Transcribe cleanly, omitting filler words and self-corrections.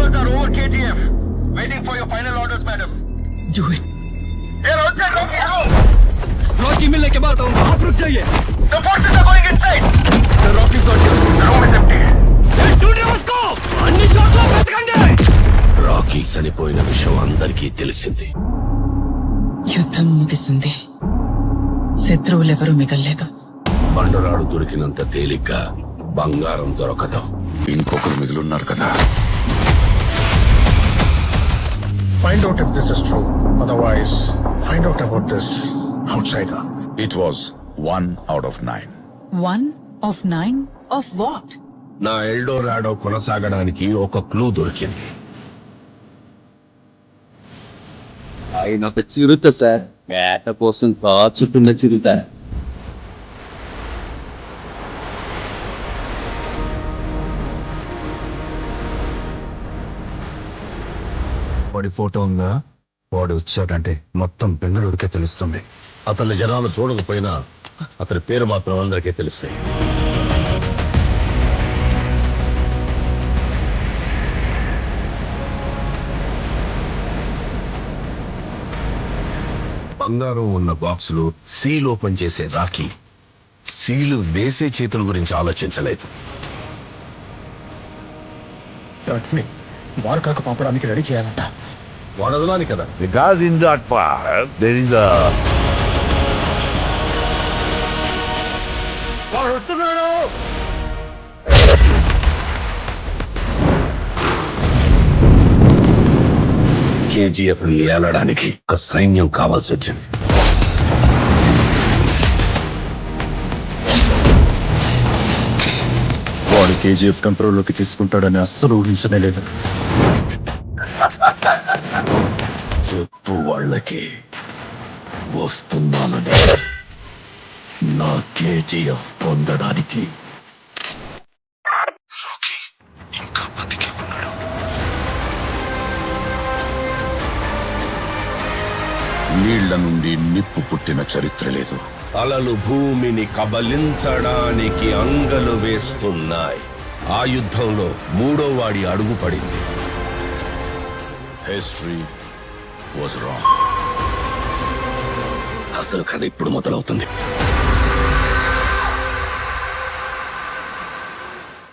Rebels are over KGF. Waiting for your final orders, madam. Do it. They're outside Rocky house. Rocky मिलने के बाद आप रुक जाइए. The forces are going inside. Sir, Rocky's not here. The room is empty. ढूंढे उसको. अन्नी चोटला వెతకండి. రాకీ చనిపోయిన విషయం అందరికీ తెలిసింది. యుద్ధం ముగిసింది. శత్రువులెవరూ మిగల్లేదు. బండరాడు దొరికినంత తేలిగ్గా బంగారం దొరకదు. ఇంకొకరు మిగిలిన్నారు కదా. Find out if this is true. Otherwise, find out about this outsider. It was 1 out of 9. 1 of 9 of what? నా ఎల్డోరాడో కొనసాగడానికి ఒక క్లూ దొరికింది. ఆయన ఒక చిరుత సార్, వేట కోసం కాచుతున్న చిరుత. వాడి ఫోటో ఉందా? వాడు వచ్చాడంటే మొత్తం బెంగళూరుకే తెలుస్తుంది. అతని జనాలు చూడకపోయినా అతని పేరు మాత్రం అందరికీ తెలుస్తాయి. బంగారం ఉన్న బాక్సులు సీల్ ఓపెన్ చేసే రాకీ సీలు వేసే చేతుల గురించి ఆలోచించలేదు. వారు కాక పంపడానికి రెడీ చేయాలంట. వాడదలాని కదా. Because in that part, there is a... KGF ని ఏలడానికి ఒక సైన్యం కావాల్సి వచ్చింది. వాడు కేజీఎఫ్ కంట్రోల్లోకి తీసుకుంటాడని అస్సలు ఊహించనే లేదు. చెప్పు వాళ్ళకి వస్తున్నానని. నా కేజీఎఫ్ పొందడానికి. ఇంకా బతికి ఉన్నాడు. నీళ్ల నుండి నిప్పు పుట్టిన చరిత్ర లేదు. అలలు భూమిని కబలించడానికి అంగలు వేస్తున్నాయి. ఆ యుద్ధంలో మూడో వాడి అడుగు పడింది. History was wrong. అసలు కథ ఇప్పుడు మొదలవుతుంది.